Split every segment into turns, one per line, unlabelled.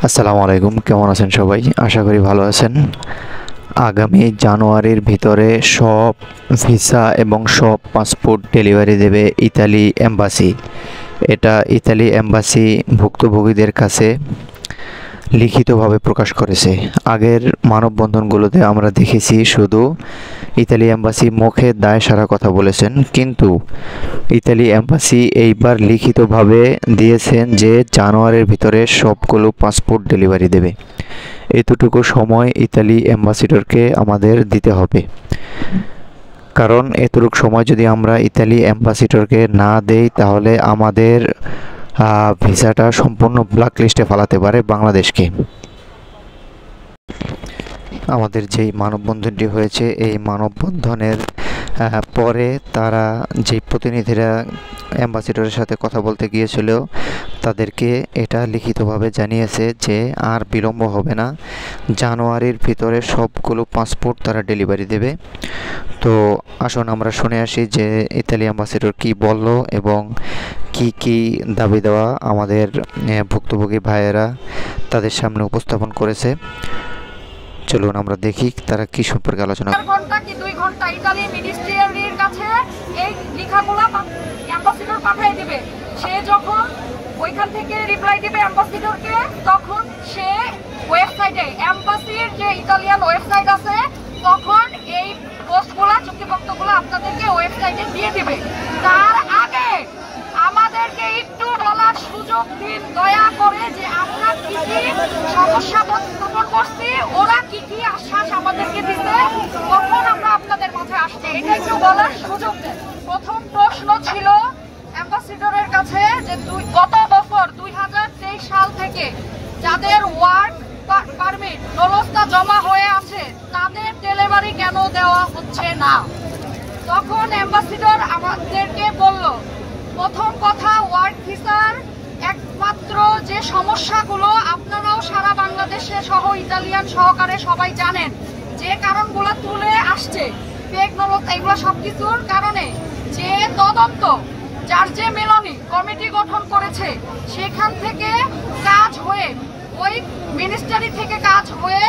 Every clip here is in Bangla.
আসসালামু আলাইকুম, কেমন আছেন সবাই? আশা করি ভালো আছেন। আগামী জানুয়ারির ভিতরে সব ভিসা এবং সব পাসপোর্ট ডেলিভারি দেবে ইতালি এম্বাসি। এটা ইতালি এম্বাসি ভুক্তভোগীদের কাছে লিখিতভাবে প্রকাশ করেছে। আগের মানববন্ধনগুলোতে আমরা দেখেছি শুধু ইতালি এম্বাসি মুখে দায় সারা কথা বলেছেন, কিন্তু ইতালি এম্বাসি এইবার লিখিতভাবে দিয়েছেন যে জানুয়ারির ভিতরে সবগুলো পাসপোর্ট ডেলিভারি দেবে। এতটুকু সময় ইতালি অ্যাম্বাসিডরকে আমাদের দিতে হবে, কারণ এতটুকু সময় যদি আমরা ইতালি অ্যাম্বাসিডরকে না দেই তাহলে আমাদের ভিসাটা সম্পূর্ণ ব্ল্যাক লিস্টে ফেলাতে পারে বাংলাদেশকে। আমাদের যেই মানববন্ধনটি হয়েছে এই মানববন্ধনের পরে তারা যে প্রতিনিধিরা অ্যাম্বাসিডরের সাথে কথা বলতে গিয়েছিল তাদেরকে এটা লিখিতভাবে জানিয়েছে যে আর বিলম্ব হবে না, জানুয়ারির ভিতরে সবগুলো পাসপোর্ট তারা ডেলিভারি দেবে। তো আসুন আমরা শুনে আসি যে ইতালি অ্যাম্বাসিডর কি বলল এবং কি দাবি দেওয়া আমাদের ভুক্তভোগী ভাইয়েরা তাদের সামনে উপস্থাপন করেছে। চলুন আমরা দেখি তারা কি সম্পর্কে আলোচনা করে।
ঘন্টা কি 2 ঘন্টা ইতালি মিনিস্ট্রির কাছে এই লেখাগুলো অ্যাম্বাসিডর পাঠিয়ে দিবে। সে যখন ওইখান থেকে রিপ্লাই দিবে অ্যাম্বাসিডরকে, তখন সে ওয়েবসাইটে অ্যাম্বাসির যে ইতালিয়ান ওয়েবসাইট আছে তখন এই পোস্টগুলো চুক্তিপত্রগুলো আপনাদেরকে ওয়েবসাইটে দিয়ে দিবে। তার আগে আমাদেরকে একটু বলার সুযোগ দিন দয়া করে যে আমরা কি কি সমস্যা উত্থাপন করছি, ওরা কি কি আশ্বাস আমাদেরকে দিতে, তখন আমরা আপনাদের মাঝে আসছি, এটা একটু বলার সুযোগ দেন। প্রথম প্রশ্ন ছিল অ্যাম্বাসিডরের কাছে যে গত বছর 2023 সাল থেকে যাদের ওয়ার্ক পারমিট নলস্তা জমা হয়ে আছে তাদের ডেলিভারি কেন দেওয়া হচ্ছে না। তখন অ্যাম্বাসিডর আমাদেরকে বলল, প্রথম কথা ওয়ার্ক ভিসার একমাত্র যে সমস্যাগুলো আপনারাও সারা বাংলাদেশে সহ ইতালিয়ান সহকারে সবাই জানেন, যে কারণগুলো তুলে আসছে ফেক নলস্তা, এগুলো সবকিছুর কারণে যে তদন্ত যার যে মেলনি কমিটি গঠন করেছে সেখান থেকে কাজ হয়ে ওই মিনিস্ট্রি থেকে কাজ হয়ে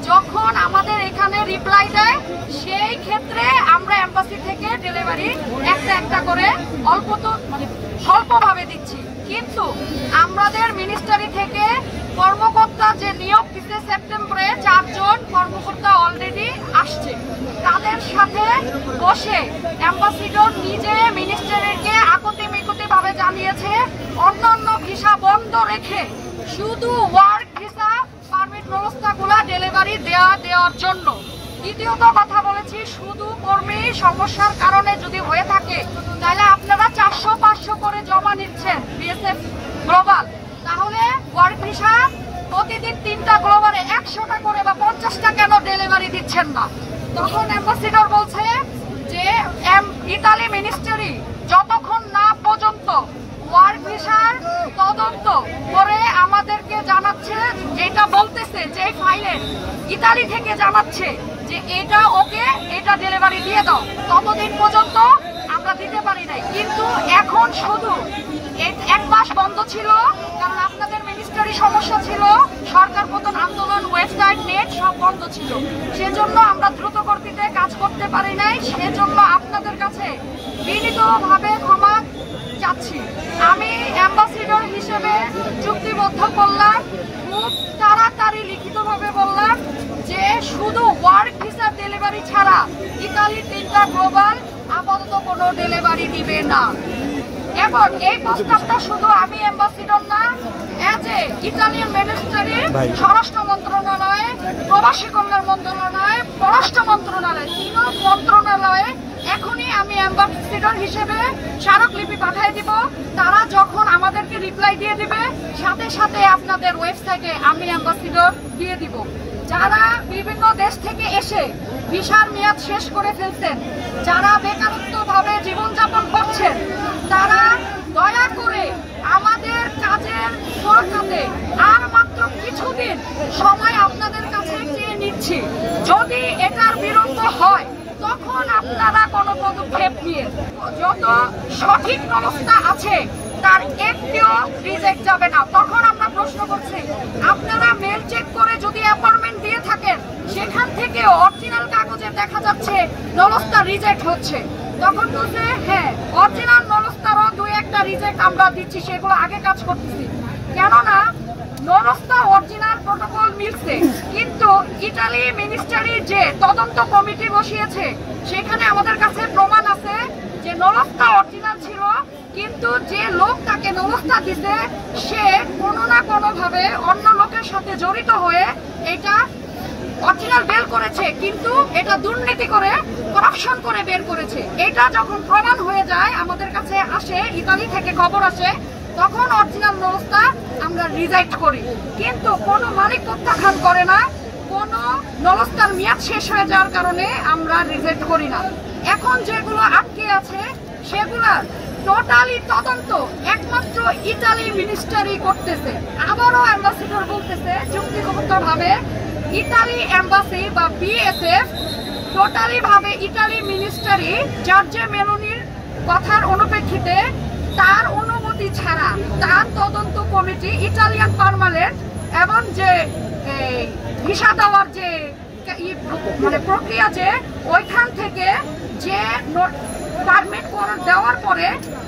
যখন আমাদের এখানে রিপ্লাই দেয় সেই ক্ষেত্রে আমরা এম্বাসি থেকে ডেলিভারি একটা একটা করে অল্প তো মানে স্বল্পভাবে দিচ্ছি। কিন্তু আমাদের মিনিস্ট্রি থেকে কর্মকর্তা যে নিয়োগ দিতে সেপ্টেম্বরে 4 জন কর্মকর্তা অলরেডি আসছে, তাদের সাথে বসে অ্যাম্বাসিডর নিজে মিনিস্ট্রিকে আকুতি মিকুতি ভাবে জানিয়েছে অন্যান্য ভিসা বন্ধ রেখে শুধু ওয়ার্ক ভিসা পারমিট ব্যবস্থাগুলো ডেলিভারি দেওয়ার জন্য। দ্বিতীয়ত কথা বলেছি, শুধু কর্মী সমস্যার কারণে যদি হয়ে থাকে তাহলে আপনারা 400-500 করে জমা নিচ্ছেন বিএসএফ গ্লোবাল, তাহলে ওয়ার্ক ভিসা প্রতিদিন 3টা গ্লোবালে 100টা করে বা 50টা কেন ডেলিভারি দিচ্ছেন না। তখন অ্যাম্বাসিডর বলছে যে ইতালি মিনিস্ট্রি যতক্ষণ না পর্যন্ত ওয়ার্ক ভিসার তদন্ত করে আমাদেরকে জানাচ্ছে, যেটা বলতেছে যে ফাইলে ইতালি থেকে জানাচ্ছে যে এটা ওকে, এটা ডেলিভারি দিয়ে দাও, ততদিন পর্যন্ত আমরা দিতে পারি নাই। কিন্তু এখন শুধু 1 মাস বন্ধ ছিল, কারণ আপনাদের মিনিস্ট্রি সমস্যা ছিল, সরকার পতন আন্দোলন, ওয়েবসাইট, নেট সব বন্ধ ছিল, সেজন্য আমরা দ্রুত গতিতে কাজ করতে পারি নাই। সেজন্য আপনাদের কাছে বিনীতভাবে ক্ষমা চাচ্ছি। আমি অ্যাম্বাসিডর হিসেবে চুক্তিবদ্ধ করলাম, খুব তাড়াতাড়ি লিখিতভাবে বললাম যে শুধু ওয়ার্ক ভিসা ডেলিভারি ছাড়া ইতালি 3টা গ্লোবাল আপাতত কোনো ডেলিভারি দিবে না। এখন এই প্রস্তাবটা শুধু আমি অ্যাম্বাসিডর না, এজ এ ইতালিয়ান মিনিস্ট্রি, স্বরাষ্ট্র মন্ত্রণালয়, প্রবাসী কল্যাণ মন্ত্রণালয়, পররাষ্ট্র মন্ত্রণালয়, 3 মন্ত্রণালয়ে এখনই আমি অ্যাম্বাসিডর হিসেবে স্মারকলিপি পাঠিয়ে দিব। তারা যখন আমাদেরকে রিপ্লাই দিয়ে দিবে সাথে সাথে আপনাদের ওয়েবসাইটে আমি অ্যাম্বাসিডর দিয়ে দিব। যারা বিভিন্ন দেশ থেকে এসে ভিসার মেয়াদ শেষ করে ফেলছেন, যারা বেকারত্বভাবে জীবনযাপন করছেন, তারা দয়া করে আমাদের কাজের সুরক্ষাতে আর মাত্র কিছুদিন সময় আপনাদের কাছে চেয়ে নিচ্ছি। যদি এটার বিলম্ব হয় তখন আপনারা কোনো পদক্ষেপ নিয়ে যত সঠিক ব্যবস্থা আছে তার একটিও রিজেক্ট যাবে না, তখন আমরা প্রশ্ন করছে, আপনারা মেল চেক করে যদি অ্যাপয়েন্টমেন্ট দিয়ে থাকেন সেখান থেকে অরিজিনাল কাগজে দেখা যাচ্ছে নলস্তা রিজেক্ট হচ্ছে। তখন বলছে হ্যাঁ, অরিজিনাল নলস্তারও 2-1টা রিজেক্ট আমরা দিচ্ছি, সেগুলো আগে কাজ করতেছি। কেননা নলস্তা অরিজিনাল প্রটোকল মিলছে, কিন্তু ইতালি মিনিস্ট্রি যে তদন্ত কমিটি বসিয়েছে সেখানে আমাদের কাছে প্রমাণ আছে যে নলস্তা অরিজিনাল ছিল, কিন্তু যে লোক তাকে নলস্তা দিতে সে কোনো না কোনো ভাবে অন্য লোকের সাথে জড়িত হয়ে এটা অরিজিনাল বের করেছে, কিন্তু এটা দুর্নীতি করে করাপশন করে বের করেছে। এটা যখন প্রমাণ হয়ে যায় আমাদের কাছে আসে, ইতালি থেকে খবর আসে, তখন অরিজিনাল নলস্তা আমরা রিজেক্ট করি। কিন্তু কোনো মালিক প্রত্যাখ্যান করে না, কোনো নলস্তার মেয়াদ শেষ হয়ে যাওয়ার কারণে আমরা রিজেক্ট করি না। এখন যেগুলো আটকে আছে সেগুলা টোটালি তদন্ত একমাত্র ইতালি মিনিস্ট্রি করতেছে। আবারও অ্যাম্বাসিডর বলতেছে যুক্তিযুক্তভাবে ইতালি এম্বাসি বা বিএসএফ টোটালি ভাবে ইতালি মিনিস্ট্রি জর্জে মেলোনির কথার অনুপ্রেক্ষিতে তার অনুমতি ছাড়া তার তদন্ত কমিটি ইটালিয়ান পার্মানেন্ট এবং যে ভিসা দেওয়ার যে মানে প্রক্রিয়া যে ওইখান থেকে যে পারমিট দেওয়ার পরে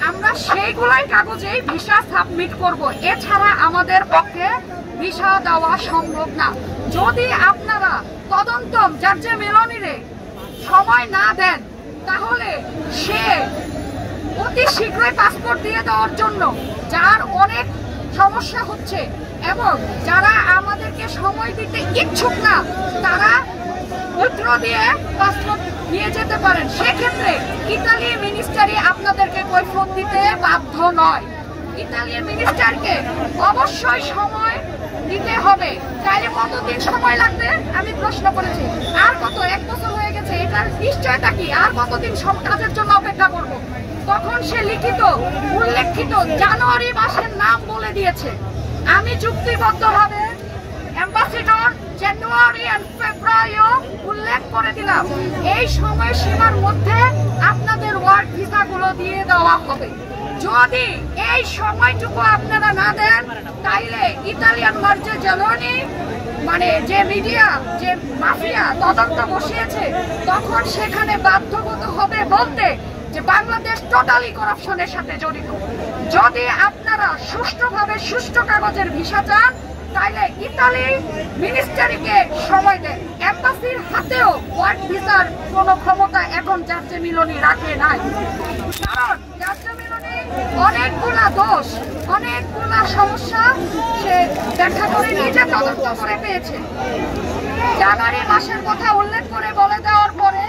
আমরা সেইগুলাই কাগজেই ভিসা সাবমিট করব, এছাড়া আমাদের পক্ষে ভিসা দেওয়া সম্ভব না। যদি আপনারা তদন্ত জর্জে মেলোনিরে সময় না দেন তাহলে সে অতি শীঘ্রই পাসপোর্ট দিয়ে দেওয়ার জন্য, যার অনেক সমস্যা হচ্ছে এবং যারা আমাদেরকে সময় দিতে ইচ্ছুক না তারা উইথড্র দিয়ে পাসপোর্ট নিয়ে যেতে পারেন। সেক্ষেত্রে ইতালি মিনিস্ট্রি আপনাদেরকে কৈফিয়ত দিতে বাধ্য নয়। ইতালি মিনিস্টারকে অবশ্যই সময় দিতে হবে। তাইলে কতদিন সময় লাগবে আমি প্রশ্ন করেছি। আর কত, 1 বছর হয়ে গেছে, এটার নিশ্চয়তা কি? আর কতদিন সব কাজের জন্য অপেক্ষা করব? তখন সে লিখিত উল্লেখিত জানুয়ারি মাসের নাম বলে দিয়েছে। আমি চুক্তিবদ্ধভাবে অ্যাম্বাসিডর জানুয়ারি এন্ড ফেব্রুয়ারি উল্লেখ করে দিলাম। এই সময়সীমার মধ্যে আপনাদের ওয়ার্ক ভিসাগুলো দিয়ে দেওয়া হবে। যদি এই সময়টুকু আপনারা না দেন তাইলে ইতালিয়ান মার্জে জ্বালানি মানে যে মিডিয়া যে মাফিয়া তদন্ত বসিয়েছে তখন সেখানে বাধ্যগত হবে বলতে যে বাংলাদেশ টোটালি করাপশনের সাথে জড়িত। যদি আপনারা সুষ্ঠুভাবে সুষ্ঠু কাগজের ভিসা চান তাইলে ইতালি মিনিস্ট্রিকে সময় দেন। এম্বাসির হাতেও ওয়ার্ক ভিসার কোনো ক্ষমতা এখন জর্জে মেলোনি রাখে নাই, কারণ জর্জে মেলোনি অনেকগুলা দোষ অনেকগুলা সমস্যা সে দেখা করে নিজে তদন্ত করে পেয়েছে। জানুয়ারি মাসের কথা উল্লেখ করে বলে দেওয়ার পরে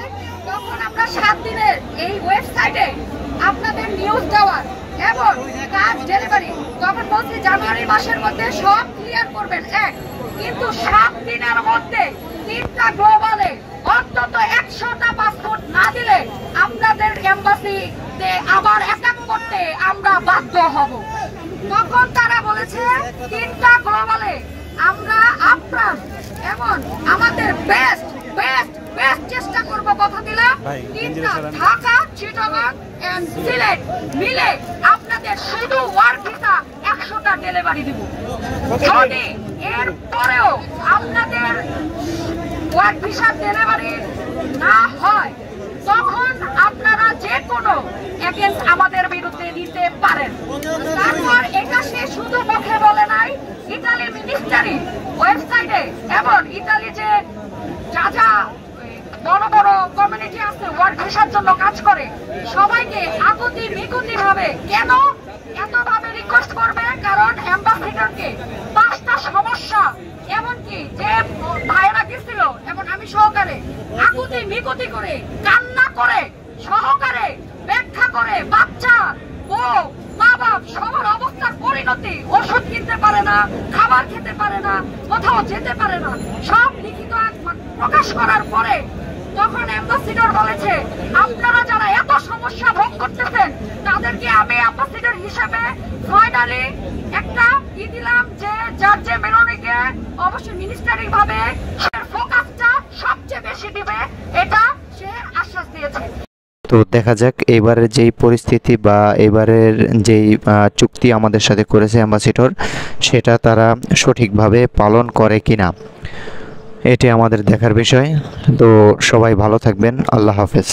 তখন আমরা 7 দিনের এই ওয়েবসাইটে আপনাদের নিউজ দেওয়ার এবং কাজ ডেলিভারি তখন বলছি জানুয়ারি মাসের মধ্যে সব ক্লিয়ার করবেন কিন্তু 7 দিনের মধ্যে 3টা গ্লোবালে অন্তত 100টা পাসপোর্ট না দিলে আপনাদের এম্বাসিতে আবার অ্যাটাক করতে আমরা বাধ্য হব। তখন তারা বলেছে 3টা গ্লোবালে আমরা আপ্রাণ এবং আমাদের বেস্ট চেষ্টা করব, কথা দিলাম। 3টা ঢাকা, চিটাগাং এন্ড সিলেট মিলে আপনাদের শুধু ওয়ার্ক ভিসা 100টা ডেলিভারি দিব। যদি এর পরেও আপনাদের ওয়ার্ক ভিসা ডেলিভারি না হয় তখন আপনারা যে কোনো এগেইনস্ট আমাদের বিরুদ্ধে দিতে পারেন। তারপর এটা সে শুধু মুখে বলে নাই, ইতালি মিনিস্ট্রি ওয়েবসাইটে এবং ইতালি যে যা বড় বড় কমিউনিটি আছে ওয়ার্ক ভিসার জন্য কাজ করে সবাইকে আকুতি মিকুতি ভাবে কেন এতভাবে রিকোয়েস্ট করবে, কারণ অ্যাম্বাসিডরকে 5টা সমস্যা এমনকি যে ভাইরা গেছিল এবং আমি সহকারে আকুতি মিকুতি করে কান্না করে সহকারে ব্যাখ্যা করে বাচ্চা ও মা বাপ সবার অবস্থার পরিণতি, ওষুধ কিনতে পারে না, খাবার খেতে পারে না, কোথাও যেতে পারে না, সব লিখিত প্রকাশ করার পরে তখন অ্যাম্বাসিডর বলেছে আপনারা যারা এত সমস্যা ভোগ করতেছেন তাদেরকে আমি অ্যাম্বাসিডর হিসেবে ফাইনালি একটা দিলাম যে জর্জে মেলোনিকে অবশ্যই মিনিস্টারি ভাবে ফোকাসটা সবচেয়ে বেশি দিবে, এটা সে আশ্বাস দিয়েছে।
তো দেখা যাক এবারের যেই পরিস্থিতি বা এবারের যেই চুক্তি আমাদের সাথে করেছে অ্যাম্বাসিডর, সেটা তারা সঠিকভাবে পালন করে কিনা, এটি আমাদের দেখার বিষয়। তো সবাই ভালো থাকবেন। আল্লাহ হাফেজ।